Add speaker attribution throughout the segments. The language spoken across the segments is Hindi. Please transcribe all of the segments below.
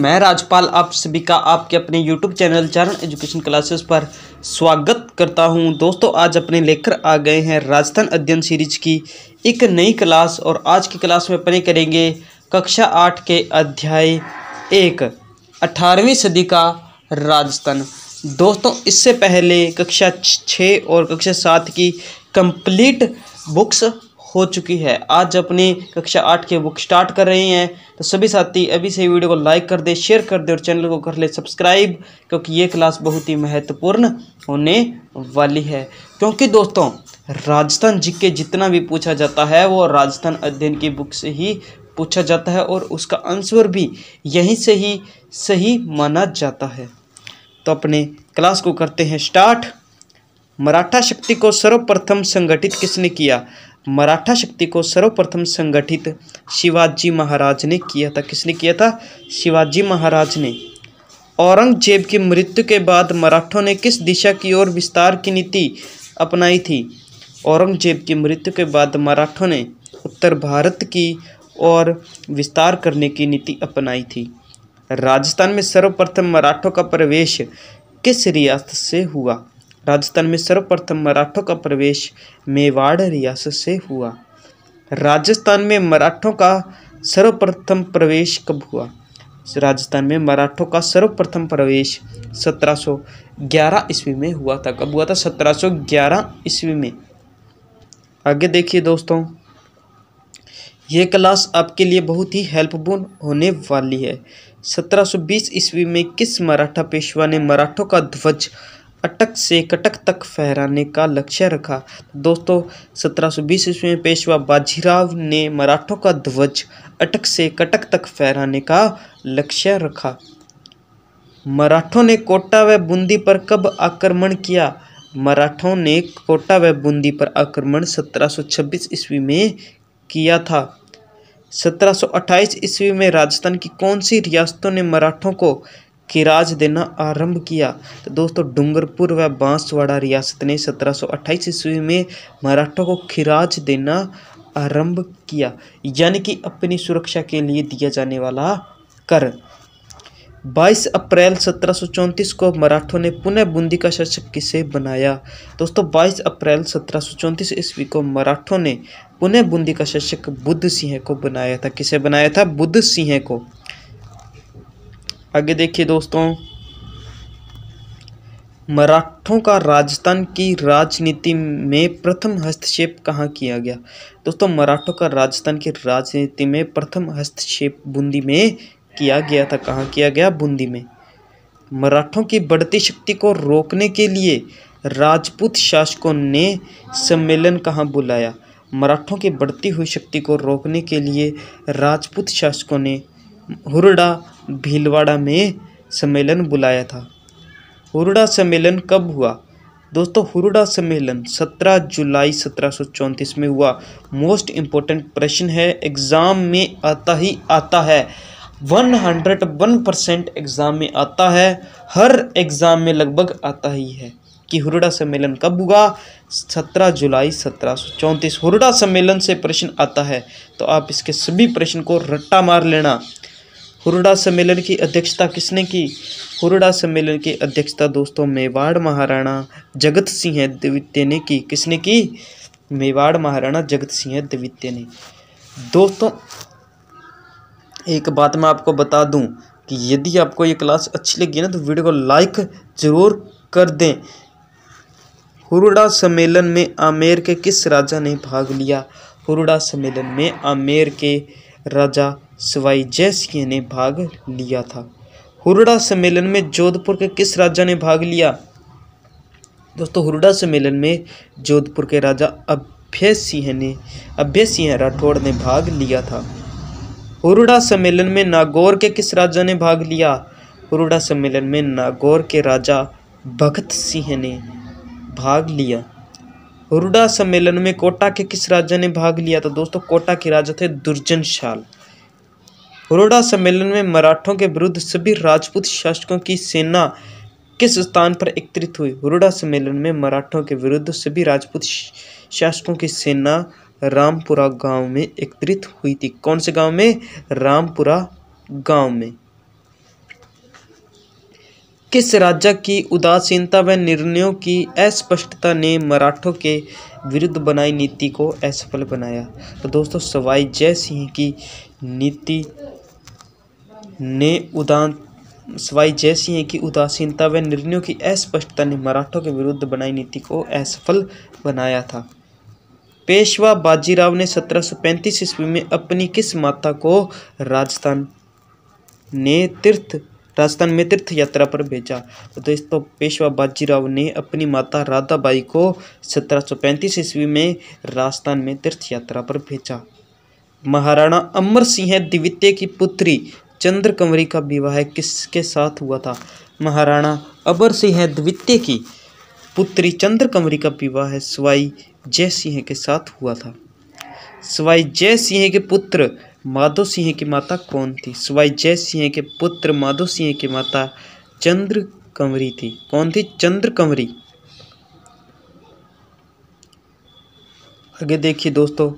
Speaker 1: मैं राजपाल आप सभी का आपके अपने YouTube चैनल चारण एजुकेशन क्लासेस पर स्वागत करता हूं। दोस्तों आज अपने लेकर आ गए हैं राजस्थान अध्ययन सीरीज की एक नई क्लास और आज की क्लास में अपने करेंगे कक्षा 8 के अध्याय 1 18वीं सदी का राजस्थान। दोस्तों इससे पहले कक्षा 6 और कक्षा 7 की कंप्लीट बुक्स हो चुकी है। आज अपनी कक्षा 8 के बुक स्टार्ट कर रहे हैं, तो सभी साथी अभी से वीडियो को लाइक कर दे, शेयर कर दे और चैनल को कर ले सब्सक्राइब, क्योंकि ये क्लास बहुत ही महत्वपूर्ण होने वाली है। क्योंकि दोस्तों राजस्थान जीके जितना भी पूछा जाता है वो राजस्थान अध्ययन की बुक से ही पूछा जाता है और उसका आंसर भी यहीं से ही सही माना जाता है। तो अपने क्लास को करते हैं स्टार्ट। मराठा शक्ति को सर्वप्रथम संगठित किसने किया? मराठा शक्ति को सर्वप्रथम संगठित शिवाजी महाराज ने किया था। किसने किया था? शिवाजी महाराज ने। औरंगजेब की मृत्यु के बाद मराठों ने किस दिशा की ओर विस्तार की नीति अपनाई थी? औरंगजेब की मृत्यु के बाद मराठों ने उत्तर भारत की ओर विस्तार करने की नीति अपनाई थी। राजस्थान में सर्वप्रथम मराठों का प्रवेश किस रियासत से हुआ? राजस्थान में सर्वप्रथम मराठों का प्रवेश मेवाड़ रियासत से हुआ। राजस्थान में मराठों का सर्वप्रथम प्रवेश कब हुआ? राजस्थान में मराठों का सर्वप्रथम प्रवेश 1711 ईस्वी में हुआ था। कब हुआ था? 1711 ईस्वी में। आगे देखिए दोस्तों, ये क्लास आपके लिए बहुत ही हेल्पफुल होने वाली है। 1720 ईस्वी में किस मराठा पेशवा ने मराठों का ध्वज अटक से कटक तक फहराने का लक्ष्य रखा? दोस्तों 1720 ईस्वी में पेशवा बाजीराव ने मराठों का ध्वज अटक से कटक तक फहराने का लक्ष्य रखा। मराठों ने कोटा व बूंदी पर कब आक्रमण किया? मराठों ने कोटा व बूंदी पर आक्रमण 1726 ईस्वी में किया था। 1728 ईस्वी में राजस्थान की कौन सी रियासतों ने मराठों को खिराज देना आरंभ किया? तो दोस्तों डूंगरपुर व बांसवाड़ा रियासत ने 1728 ईस्वी में मराठों को खिराज देना आरंभ किया, यानी कि अपनी सुरक्षा के लिए दिया जाने वाला कर। 22 अप्रैल 1734 को मराठों ने पुनः बूंदी का शासक किसे बनाया? दोस्तों 22 अप्रैल 1734 ईस्वी को मराठों ने पुनः बूंदी का शासक बुद्ध सिंह को बनाया था। किसे बनाया था? बुद्ध सिंह को। आगे देखिए दोस्तों, मराठों का राजस्थान की राजनीति में प्रथम हस्तक्षेप कहाँ किया गया? दोस्तों मराठों का राजस्थान की राजनीति में प्रथम हस्तक्षेप बूंदी में किया गया था। कहाँ किया गया? बूंदी में। मराठों की बढ़ती शक्ति को रोकने के लिए राजपूत शासकों ने सम्मेलन कहाँ बुलाया? मराठों की बढ़ती हुई शक्ति को रोकने के लिए राजपूत शासकों ने हुरडा भीलवाड़ा में सम्मेलन बुलाया था। हुरडा सम्मेलन कब हुआ? दोस्तों हुरडा सम्मेलन 17 जुलाई 1734 में हुआ। मोस्ट इम्पोर्टेंट प्रश्न है, एग्जाम में आता ही आता है। 101% एग्जाम में आता है, हर एग्जाम में लगभग आता ही है कि हुरडा सम्मेलन कब हुआ? 17 जुलाई 1734। हुरडा सम्मेलन से प्रश्न आता है तो आप इसके सभी प्रश्न को रट्टा मार लेना। हुरडा सम्मेलन की अध्यक्षता किसने की? हुरडा सम्मेलन की अध्यक्षता दोस्तों मेवाड़ महाराणा जगत सिंह द्वितीय ने की। किसने की? मेवाड़ महाराणा जगत सिंह द्वितीय ने। दोस्तों एक बात मैं आपको बता दूं कि यदि आपको ये क्लास अच्छी लगी ना तो वीडियो को लाइक जरूर कर दें। हुरडा सम्मेलन में आमेर के किस राजा ने भाग लिया? हुरडा सम्मेलन में आमेर के राजा सवाई जय सिंह ने भाग लिया था। हुरडा सम्मेलन में जोधपुर के किस राजा ने भाग लिया? दोस्तों हुरडा सम्मेलन में जोधपुर के राजा अभय सिंह राठौड़ ने भाग लिया था। हुरडा सम्मेलन में नागौर के किस राजा ने भाग लिया? हुरडा सम्मेलन में नागौर के राजा भगत सिंह ने भाग लिया। हुरडा सम्मेलन में कोटा के किस राजा ने भाग लिया? तो दोस्तों कोटा के राजा थे दुर्जन शाल। हुरडा सम्मेलन में मराठों के विरुद्ध सभी राजपूत शासकों की सेना किस स्थान पर एकत्रित हुई? हुरडा सम्मेलन में मराठों के विरुद्ध सभी राजपूत शासकों की सेना रामपुरा गांव में एकत्रित हुई थी। कौन से गांव में? रामपुरा गांव में। किस राजा की उदासीनता व निर्णयों की अस्पष्टता ने मराठों के विरुद्ध बनाई नीति को असफल बनाया? तो दोस्तों सवाई जय सिंह की नीति ने सवाई जय सिंह की उदासीनता व निर्णयों की अस्पष्टता ने मराठों के विरुद्ध बनाई नीति को असफल बनाया था। पेशवा बाजीराव ने 1735 ईस्वी में अपनी किस माता को राजस्थान में तीर्थ यात्रा पर भेजा? तो दोस्तों पेशवा बाजीराव ने अपनी माता राधाबाई को 1735 ईस्वी में राजस्थान में तीर्थ यात्रा पर भेजा। महाराणा अमर सिंह द्वितीय की पुत्री चंद्रकंवरी का विवाह किसके साथ हुआ था? महाराणा अमर सिंह द्वितीय की पुत्री चंद्रकंवरी का विवाह सवाई जय सिंह के साथ हुआ था। सवाई जय सिंह के पुत्र माधो सिंह की माता कौन थी? सवाई जय सिंह के पुत्र माधो सिंह की माता चंद्रकंवरी थी। कौन थी? चंद्रकंवरी। आगे देखिए दोस्तों,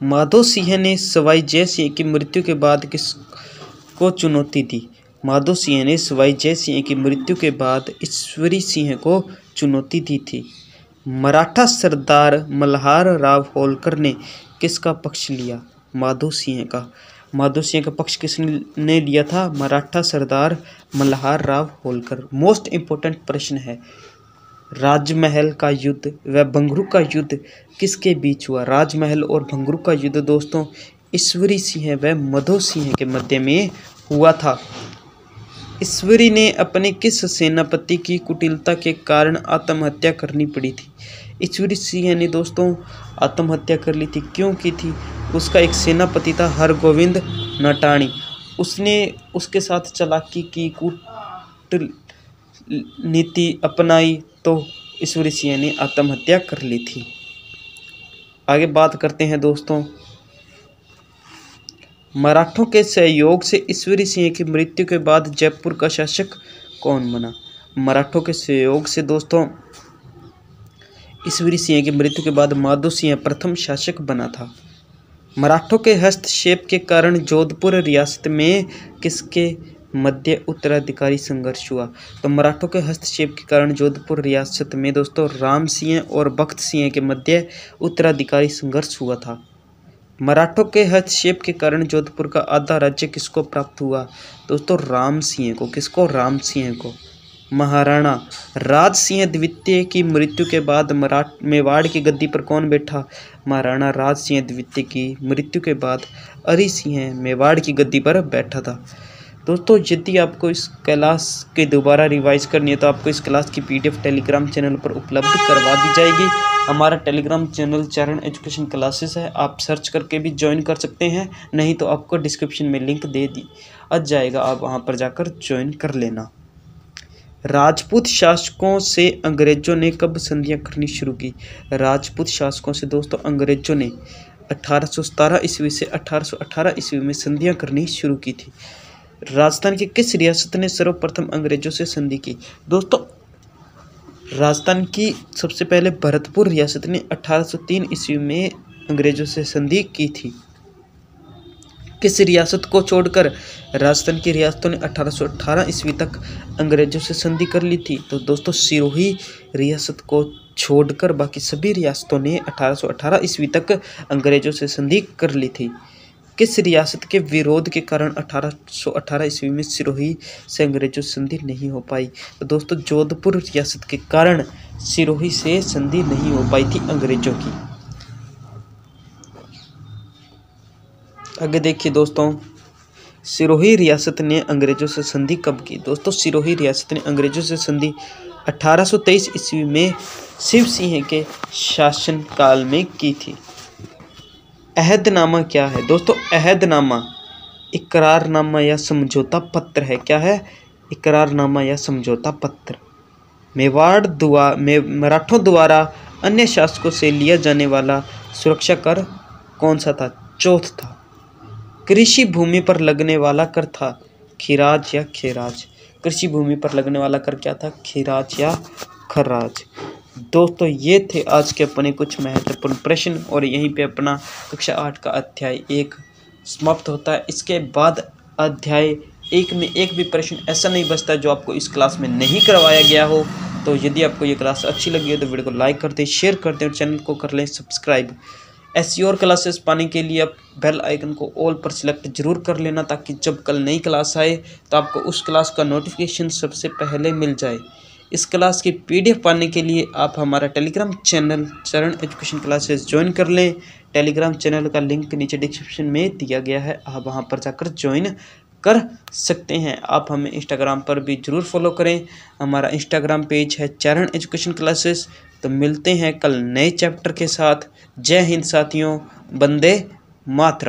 Speaker 1: माधो सिंह ने सवाई जय सिंह की मृत्यु के बाद किसको चुनौती दी? माधो सिंह ने सवाई जय सिंह की मृत्यु के बाद ईश्वरी सिंह को चुनौती दी थी। मराठा सरदार मल्हार राव होलकर ने किसका पक्ष लिया? माधो सिंह का। माधो सिंह का पक्ष किसने लिया था? मराठा सरदार मल्हार राव होलकर। मोस्ट इम्पोर्टेंट प्रश्न है, राजमहल का युद्ध व भंगरू का युद्ध किसके बीच हुआ? राजमहल और भंगरू का युद्ध दोस्तों ईश्वरी सिंह व माधो सिंह के मध्य में हुआ था। ईश्वरी ने अपने किस सेनापति की कुटिलता के कारण आत्महत्या करनी पड़ी थी? ईश्वरी सिंह ने दोस्तों आत्महत्या कर ली थी। क्यों की थी? उसका एक सेनापति था हरगोविंद नटाणी, उसने उसके साथ चालाकी की, कूटनीति अपनाई, तो ईश्वरी सिंह ने आत्महत्या कर ली थी। आगे बात करते हैं दोस्तों, मराठों के सहयोग से ईश्वरी सिंह की मृत्यु के बाद जयपुर का शासक कौन बना? मराठों के सहयोग से दोस्तों ईश्वरी सिंह की मृत्यु के बाद माधो सिंह प्रथम शासक बना था। मराठों के हस्तक्षेप के कारण जोधपुर रियासत में किसके मध्य उत्तराधिकारी संघर्ष हुआ? तो मराठों के हस्तक्षेप के कारण जोधपुर रियासत में दोस्तों राम सिंह और बख्त सिंह के मध्य उत्तराधिकारी संघर्ष हुआ था। मराठों के हस्तक्षेप के कारण जोधपुर का आधा राज्य किसको प्राप्त हुआ? दोस्तों राम सिंह को। किसको? राम सिंह को। महाराणा राज सिंह द्वितीय की मृत्यु के बाद मेवाड़ की गद्दी पर कौन बैठा? महाराणा राज सिंह द्वितीय की मृत्यु के बाद हरि सिंह मेवाड़ की गद्दी पर बैठा था। दोस्तों यदि आपको इस क्लास के दोबारा रिवाइज करनी है तो आपको इस क्लास की PDF टेलीग्राम चैनल पर उपलब्ध करवा दी जाएगी। हमारा टेलीग्राम चैनल चरण एजुकेशन क्लासेस है, आप सर्च करके भी ज्वाइन कर सकते हैं, नहीं तो आपको डिस्क्रिप्शन में लिंक दे दी जाएगा, आप वहां पर जाकर ज्वाइन कर लेना। राजपूत शासकों से अंग्रेजों ने कब संधियां करनी शुरू की? राजपूत शासकों से दोस्तों अंग्रेजों ने 1817 ईस्वी से 1818 ईस्वी में संधियां करनी शुरू की थी। राजस्थान की किस रियासत ने सर्वप्रथम अंग्रेजों से संधि की? दोस्तों राजस्थान की सबसे पहले भरतपुर रियासत ने 1803 ईस्वी में अंग्रेजों से संधि की थी। किस रियासत को छोड़कर राजस्थान की रियासतों ने 1818 ईस्वी तक अंग्रेजों से संधि कर ली थी? तो दोस्तों सिरोही रियासत को छोड़कर बाकी सभी रियासतों ने 1818 ईस्वी तक अंग्रेजों से संधि कर ली थी। किस रियासत के विरोध के कारण 1818 ईस्वी में सिरोही से अंग्रेजों से संधि नहीं हो पाई? तो दोस्तों जोधपुर रियासत के कारण सिरोही से संधि नहीं हो पाई थी अंग्रेजों की। आगे देखिए दोस्तों, सिरोही रियासत ने अंग्रेजों से संधि कब की? दोस्तों सिरोही रियासत ने अंग्रेजों से संधि 1823 ईस्वी में शिव सिंह के शासनकाल में की थी। अहदनामा क्या है? दोस्तों अहदनामा इकरारनामा या समझौता पत्र है। क्या है? इकरारनामा या समझौता पत्र। मराठों द्वारा अन्य शासकों से लिया जाने वाला सुरक्षा कर कौन सा था? चौथ था। कृषि भूमि पर लगने वाला कर था खिराज या खराज? कृषि भूमि पर लगने वाला कर क्या था? खिराज या खराज। दोस्तों ये थे आज के अपने कुछ महत्वपूर्ण प्रश्न और यहीं पे अपना कक्षा 8 का अध्याय 1 समाप्त होता है। इसके बाद अध्याय एक में एक भी प्रश्न ऐसा नहीं बचता जो आपको इस क्लास में नहीं करवाया गया हो। तो यदि आपको ये क्लास अच्छी लगी है तो वीडियो को लाइक कर दें, शेयर कर दें और चैनल को कर लें सब्सक्राइब। ऐसी और क्लासेस पाने के लिए आप बेल आइकन को ऑल पर सिलेक्ट जरूर कर लेना, ताकि जब कल नई क्लास आए तो आपको उस क्लास का नोटिफिकेशन सबसे पहले मिल जाए। इस क्लास की PDF पाने के लिए आप हमारा टेलीग्राम चैनल चरण एजुकेशन क्लासेस ज्वाइन कर लें। टेलीग्राम चैनल का लिंक नीचे डिस्क्रिप्शन में दिया गया है, आप वहां पर जाकर ज्वाइन कर सकते हैं। आप हमें इंस्टाग्राम पर भी ज़रूर फॉलो करें, हमारा इंस्टाग्राम पेज है चरण एजुकेशन क्लासेस। तो मिलते हैं कल नए चैप्टर के साथ। जय हिंद साथियों, वंदे मातरम।